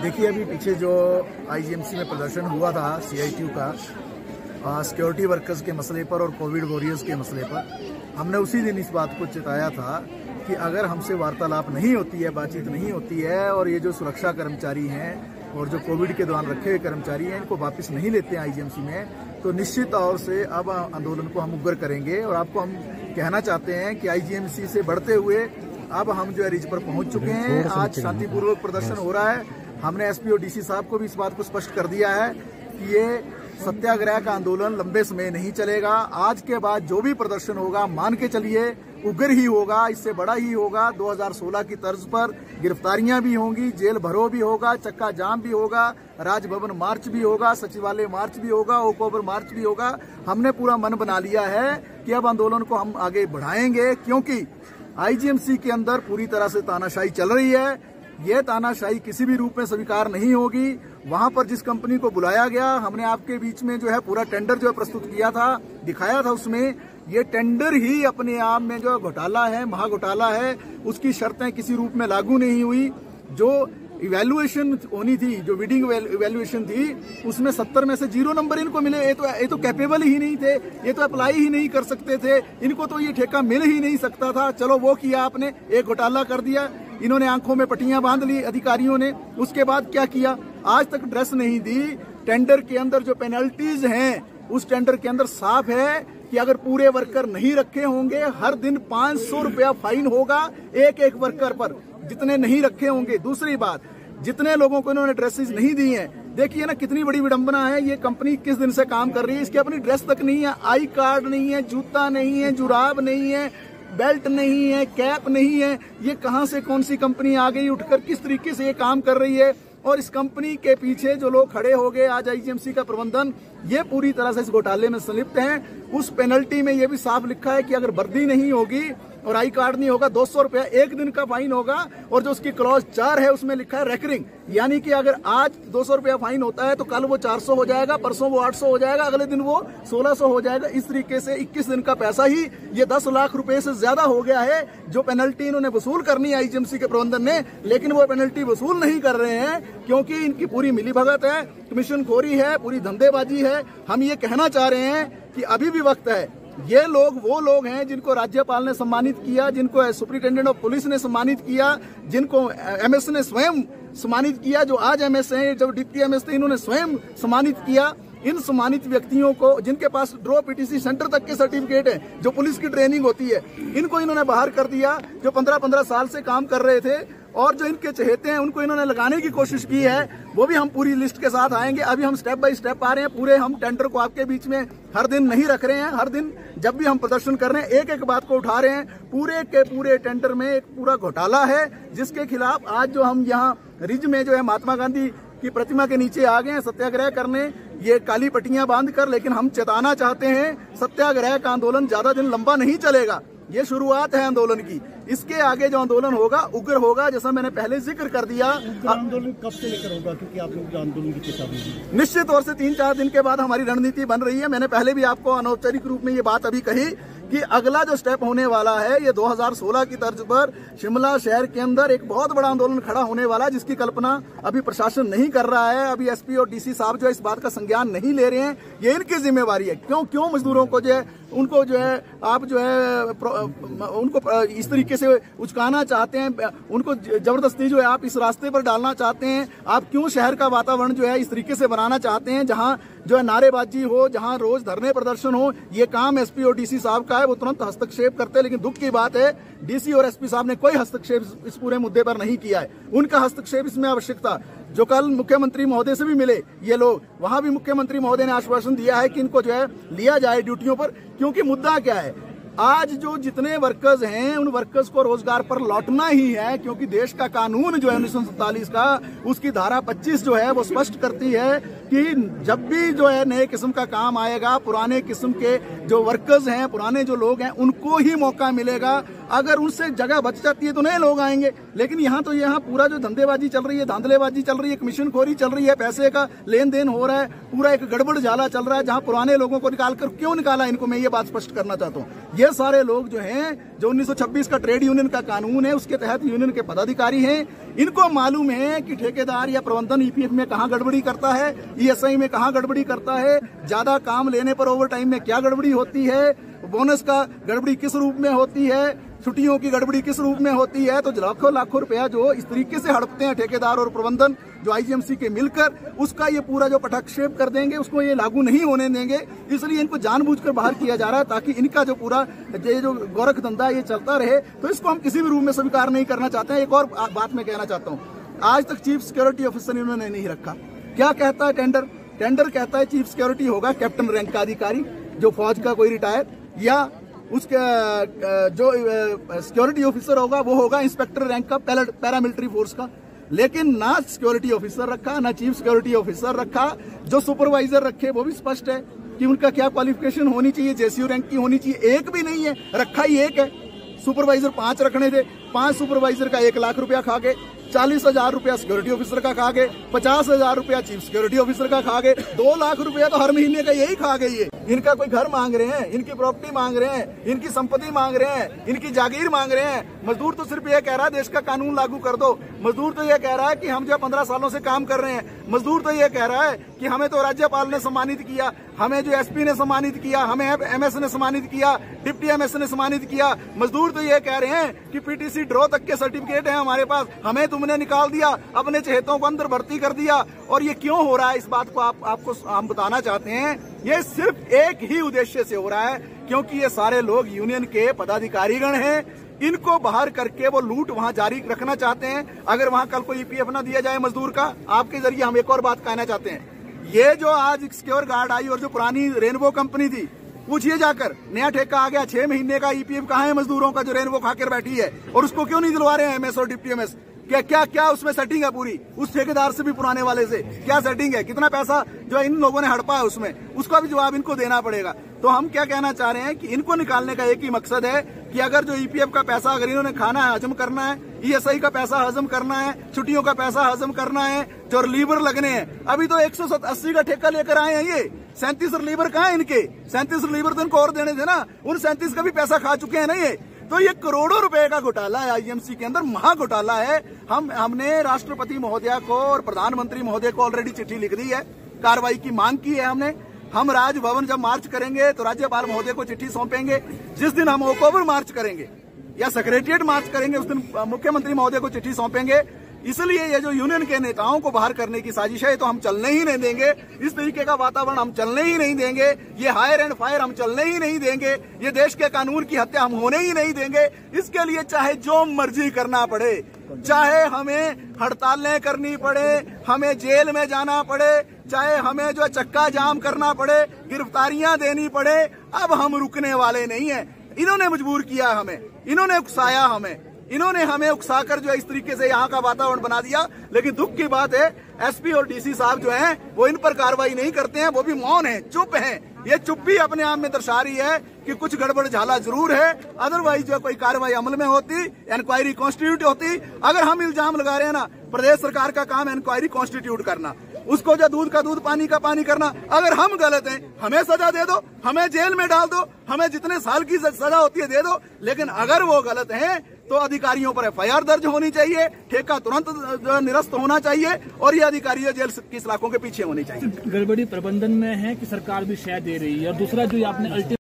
देखिए, अभी पीछे जो आईजीएमसी में प्रदर्शन हुआ था सीआईटीयू का सिक्योरिटी वर्कर्स के मसले पर और कोविड वॉरियर्स के मसले पर, हमने उसी दिन इस बात को चेताया था कि अगर हमसे वार्तालाप नहीं होती है, बातचीत नहीं होती है और ये जो सुरक्षा कर्मचारी हैं और जो कोविड के दौरान रखे हुए कर्मचारी हैं इनको वापस नहीं लेते हैं आईजीएमसी में, तो निश्चित तौर से अब आंदोलन को हम उग्र करेंगे। और आपको हम कहना चाहते हैं कि आईजीएमसी से बढ़ते हुए अब हम जो है रिज पर पहुंच चुके हैं। आज शांतिपूर्वक प्रदर्शन हो रहा है। हमने एसपी और डीसी साहब को भी इस बात को स्पष्ट कर दिया है कि ये सत्याग्रह का आंदोलन लंबे समय नहीं चलेगा। आज के बाद जो भी प्रदर्शन होगा, मान के चलिए उग्र ही होगा, इससे बड़ा ही होगा। 2016 की तर्ज पर गिरफ्तारियां भी होंगी, जेल भरो भी होगा, चक्का जाम भी होगा, राजभवन मार्च भी होगा, सचिवालय मार्च भी होगा, ओकओवर मार्च भी होगा। हमने पूरा मन बना लिया है कि अब आंदोलन को हम आगे बढ़ाएंगे, क्योंकि आईजीएमसी के अंदर पूरी तरह से तानाशाही चल रही है। ये तानाशाही किसी भी रूप में स्वीकार नहीं होगी। वहां पर जिस कंपनी को बुलाया गया, हमने आपके बीच में जो है पूरा टेंडर जो है प्रस्तुत किया था, दिखाया था। उसमें ये टेंडर ही अपने आप में जो घोटाला है, महाघोटाला है। उसकी शर्तें किसी रूप में लागू नहीं हुई। जो इवैल्यूएशन होनी थी, जो बिडिंग इवैल्यूएशन थी, उसमें 70 में से 0 नंबर इनको मिले। ये तो कैपेबल ही नहीं थे, ये तो अप्लाई ही नहीं कर सकते थे, इनको तो ये ठेका मिल ही नहीं सकता था। चलो वो किया आपने, एक घोटाला कर दिया। इन्होंने आंखों में पट्टियां बांध ली अधिकारियों ने। उसके बाद क्या किया? आज तक ड्रेस नहीं दी। टेंडर के अंदर जो पेनल्टीज हैं, उस टेंडर के अंदर साफ है कि अगर पूरे वर्कर नहीं रखे होंगे, हर दिन 500 रुपया फाइन होगा एक एक वर्कर पर, जितने नहीं रखे होंगे। दूसरी बात, जितने लोगों को इन्होंने ड्रेसेस नहीं दी हैं, देखिए ना कितनी बड़ी विडंबना है। ये कंपनी किस दिन से काम कर रही है, इसकी अपनी ड्रेस तक नहीं है, आई कार्ड नहीं है, जूता नहीं है, जुराब नहीं है, बेल्ट नहीं है, कैप नहीं है। ये कहां से कौन सी कंपनी आ गई उठकर, किस तरीके से ये काम कर रही है? और इस कंपनी के पीछे जो लोग खड़े हो गए, आज आईजीएमसी का प्रबंधन, ये पूरी तरह से इस घोटाले में संलिप्त हैं। उस पेनल्टी में ये भी साफ लिखा है कि अगर वर्दी नहीं होगी और आई कार्ड नहीं होगा, 200 रुपया एक दिन का फाइन होगा। और जो उसकी क्लॉज 4 है, उसमें लिखा है रेकरिंग, यानी कि अगर आज 200 रुपया फाइन होता है तो कल वो 400 हो जाएगा, परसों वो 800 हो जाएगा, अगले दिन वो 1600 हो जाएगा। इस तरीके से 21 दिन का पैसा ही ये 10 लाख रुपए से ज्यादा हो गया है, जो पेनल्टी इन्होंने वसूल करनी है आईजीएमसी के प्रबंधन ने। लेकिन वो पेनल्टी वसूल नहीं कर रहे हैं क्योंकि इनकी पूरी मिलीभगत है, कमीशन खोरी है, पूरी धंधेबाजी है। हम ये कहना चाह रहे हैं कि अभी भी वक्त है। ये लोग वो लोग हैं जिनको राज्यपाल ने सम्मानित किया, जिनको सुप्रिंटेंडेंट ऑफ पुलिस ने सम्मानित किया, जिनको एमएस ने स्वयं सम्मानित किया। जो आज एमएस हैं, जब डिप्टी एमएस थे, इन्होंने स्वयं सम्मानित किया। इन सम्मानित व्यक्तियों को, जिनके पास ड्रॉ पीटीसी सेंटर तक के सर्टिफिकेट है, जो पुलिस की ट्रेनिंग होती है, इनको इन्होंने बाहर कर दिया। जो 15-15 साल से काम कर रहे थे और जो इनके चहेते हैं, उनको इन्होंने लगाने की कोशिश की है। वो भी हम पूरी लिस्ट के साथ आएंगे। अभी हम स्टेप बाय स्टेप आ रहे हैं। पूरे हम टेंडर को आपके बीच में हर दिन नहीं रख रहे हैं। हर दिन जब भी हम प्रदर्शन कर रहे हैं, एक एक बात को उठा रहे हैं। पूरे के पूरे टेंडर में एक पूरा घोटाला है, जिसके खिलाफ आज जो हम यहाँ रिज में जो है महात्मा गांधी की प्रतिमा के नीचे आ गए हैं सत्याग्रह करने, ये काली पट्टियां बांध कर। लेकिन हम चेताना चाहते हैं, सत्याग्रह का आंदोलन ज्यादा दिन लंबा नहीं चलेगा। ये शुरुआत है आंदोलन की। इसके आगे जो आंदोलन होगा उग्र होगा, जैसा मैंने पहले जिक्र कर दिया। आंदोलन कब से लेकर होगा, क्योंकि आप लोग आंदोलन की चेतावनी दी? निश्चित तौर से 3-4 दिन के बाद हमारी रणनीति बन रही है। मैंने पहले भी आपको अनौपचारिक रूप में ये बात अभी कही कि अगला जो स्टेप होने वाला है, ये 2016 की तर्ज पर शिमला शहर के अंदर एक बहुत बड़ा आंदोलन खड़ा होने वाला है, जिसकी कल्पना अभी प्रशासन नहीं कर रहा है। अभी एसपी और डीसी साहब जो है इस बात का संज्ञान नहीं ले रहे हैं। ये इनकी जिम्मेवारी है। क्यों मजदूरों को जो है, उनको जो है आप जो है उनको इस तरीके से उचकाना चाहते हैं, उनको जबरदस्ती जो है आप इस रास्ते पर डालना चाहते हैं। आप क्यों शहर का वातावरण जो है इस तरीके से बनाना चाहते हैं, जहां जो है नारेबाजी हो, जहां रोज धरने प्रदर्शन हो? ये काम एसपी और डीसी साहब का है, वो तुरंत हस्तक्षेप करते हैं। लेकिन दुख की बात है, डीसी और एसपी साहब ने कोई हस्तक्षेप इस पूरे मुद्दे पर नहीं किया है। उनका हस्तक्षेप इसमें आवश्यक था। जो कल मुख्यमंत्री महोदय से भी मिले ये लोग, वहां भी मुख्यमंत्री महोदय ने आश्वासन दिया है कि इनको जो है लिया जाए ड्यूटियों पर। क्योंकि मुद्दा क्या है, आज जो जितने वर्कर्स हैं, उन वर्कर्स को रोजगार पर लौटना ही है। क्योंकि देश का कानून जो है 1947 का, उसकी धारा 25 जो है वो स्पष्ट करती है कि जब भी जो है नए किस्म का काम आएगा, पुराने किस्म के जो वर्कर्स हैं, पुराने जो लोग हैं, उनको ही मौका मिलेगा। अगर उनसे जगह बच जाती है तो नए लोग आएंगे। लेकिन यहाँ पूरा जो धंधेबाजी चल रही है, धांधलेबाजी चल रही है, कमीशन खोरी चल रही है, पैसे का लेन देन हो रहा है, पूरा एक गड़बड़ झाला चल रहा है। जहाँ पुराने लोगों को निकालकर क्यों निकाला, इनको मैं ये बात स्पष्ट करना चाहता हूँ। ये ये सारे लोग जो हैं, जो 1926 का ट्रेड यूनियन का कानून है उसके तहत यूनियन के पदाधिकारी हैं, इनको मालूम है कि ठेकेदार या प्रबंधन ईपीएफ में कहां गड़बड़ी करता है, ईएसआई में कहां गड़बड़ी करता है, ज्यादा काम लेने पर ओवर टाइम में क्या गड़बड़ी होती है, बोनस का गड़बड़ी किस रूप में होती है, छुट्टियों की गड़बड़ी किस रूप में होती है। तो लाखों लाखों रुपया जो इस तरीके से हड़पते हैं ठेकेदार और प्रबंधन जो आईजीएमसी के मिलकर, उसका ये पूरा जो पटाक्षेप कर देंगे, उसको ये लागू नहीं होने देंगे। इसलिए इनको जानबूझकर बाहर किया जा रहा है ताकि इनका जो पूरा ये जो गोरख धंधा ये चलता रहे। तो इसको हम किसी भी रूप में स्वीकार नहीं करना चाहते हैं। एक और बात मैं कहना चाहता हूँ, आज तक चीफ सिक्योरिटी ऑफिसर इन्होंने नहीं रखा। क्या कहता है टेंडर? टेंडर कहता है चीफ सिक्योरिटी होगा कैप्टन रैंक का अधिकारी, जो फौज का कोई रिटायर, या उसके जो सिक्योरिटी ऑफिसर होगा वो होगा इंस्पेक्टर रैंक का पैरामिलिट्री फोर्स का। लेकिन ना सिक्योरिटी ऑफिसर रखा, ना चीफ सिक्योरिटी ऑफिसर रखा। जो सुपरवाइजर रखे वो भी स्पष्ट है कि उनका क्या क्वालिफिकेशन होनी चाहिए, जेसीयू रैंक की होनी चाहिए। एक भी नहीं है, रखा ही एक है। सुपरवाइजर 5 रखने थे, 5 सुपरवाइजर का 1 लाख रुपया खा गए, 40,000 रुपया सिक्योरिटी ऑफिसर का खा गए, 50,000 रुपया चीफ सिक्योरिटी ऑफिसर का खा गए, 2 लाख रुपया तो हर महीने का यही खा गई है। इनका कोई घर मांग रहे हैं, इनकी प्रॉपर्टी मांग रहे हैं, इनकी संपत्ति मांग रहे हैं, इनकी जागीर मांग रहे हैं। मजदूर तो सिर्फ ये कह रहा है देश का कानून लागू कर दो। मजदूर तो ये कह रहा है कि हम जो 15 सालों से काम कर रहे हैं। मजदूर तो ये कह रहा है कि हमें तो राज्यपाल ने सम्मानित किया, हमें जो एसपी ने सम्मानित किया, हमें एमएस ने सम्मानित किया, डिप्टी एमएस ने सम्मानित किया। मजदूर तो ये कह रहे हैं कि पीटीसी ड्रॉ तक के सर्टिफिकेट है हमारे पास, हमें तुमने निकाल दिया, अपने चहेतों को अंदर भर्ती कर दिया। और ये क्यों हो रहा है, इस बात को आपको हम बताना चाहते हैं। ये सिर्फ एक ही उद्देश्य से हो रहा है, क्योंकि ये सारे लोग यूनियन के पदाधिकारीगण हैं। इनको बाहर करके वो लूट वहां जारी रखना चाहते हैं। अगर वहां कल कोई ईपीएफ ना दिया जाए मजदूर का, आपके जरिए हम एक और बात कहना चाहते हैं। ये जो आज सिक्योर गार्ड आई और जो पुरानी रेनबो कंपनी थी, पूछिए जाकर, नया ठेका आ गया, 6 महीने का ईपीएफ कहाँ है मजदूरों का जो रेनबो खाकर बैठी है, और उसको क्यों नहीं दिलवा रहे हैं एमएस और डिप्टी एमएस? क्या क्या क्या उसमें सेटिंग है पूरी? उस ठेकेदार से भी पुराने वाले से क्या सेटिंग है? कितना पैसा जो इन लोगों ने हड़पा है उसमें, उसका भी जवाब इनको देना पड़ेगा। तो हम क्या कहना चाह रहे हैं कि इनको निकालने का एक ही मकसद है कि अगर जो ईपीएफ का पैसा अगर इन्होंने खाना है, हजम करना है, ईएसआई का पैसा हजम करना है, छुट्टियों का पैसा हजम करना है, जो रिलीवर लगने हैं। अभी तो 180 का ठेका लेकर आए हैं ये, 37 रिलीवर कहाँ है इनके? 37 रिलीवर तो इनको और देने थे ना, उन 37 का भी पैसा खा चुके हैं ना ये। तो ये करोड़ों रुपए का घोटाला है आईजीएमसी के अंदर, महा घोटाला है। हमने राष्ट्रपति महोदया को और प्रधानमंत्री महोदय को ऑलरेडी चिट्ठी लिख दी है, कार्रवाई की मांग की है हमने। हम राजभवन जब मार्च करेंगे तो राज्यपाल महोदय को चिट्ठी सौंपेंगे। जिस दिन हम ओकओवर मार्च करेंगे या सेक्रेटरिएट मार्च करेंगे, उस दिन मुख्यमंत्री महोदय को चिट्ठी सौंपेंगे। इसलिए ये जो यूनियन के नेताओं को बाहर करने की साजिश है, तो हम चलने ही नहीं देंगे। इस तरीके का वातावरण हम चलने ही नहीं देंगे। ये हायर एंड फायर हम चलने ही नहीं देंगे। ये देश के कानून की हत्या हम होने ही नहीं देंगे। इसके लिए चाहे जो मर्जी करना पड़े, चाहे हमें हड़तालें करनी पड़े, हमें जेल में जाना पड़े, चाहे हमें जो चक्का जाम करना पड़े, गिरफ्तारियां देनी पड़े, अब हम रुकने वाले नहीं है। इन्होंने मजबूर किया हमें, इन्होंने उकसाया हमें, इन्होंने हमें उकसाकर जो है इस तरीके से यहाँ का वातावरण बना दिया। लेकिन दुख की बात है, एसपी और डीसी साहब जो हैं वो इन पर कार्रवाई नहीं करते हैं, वो भी मौन हैं, चुप हैं। ये चुप्पी अपने आप में दर्शा रही है कि कुछ गड़बड़ झाला जरूर है। अदरवाइज जो कोई कार्रवाई अमल में होती, इंक्वायरी कॉन्स्टिट्यूट होती। अगर हम इल्जाम लगा रहे हैं ना, प्रदेश सरकार का काम है इंक्वायरी कॉन्स्टिट्यूट करना, उसको जो दूध का दूध पानी का पानी करना। अगर हम गलत हैं, हमें सजा दे दो, हमें जेल में डाल दो, हमें जितने साल की सजा होती है दे दो। लेकिन अगर वो गलत हैं तो अधिकारियों पर एफआईआर दर्ज होनी चाहिए, ठेका तुरंत निरस्त होना चाहिए, और ये अधिकारी जेल की सलाखों के पीछे होने चाहिए। गड़बड़ी प्रबंधन में है कि सरकार भी शय दे रही है, और दूसरा जो आपने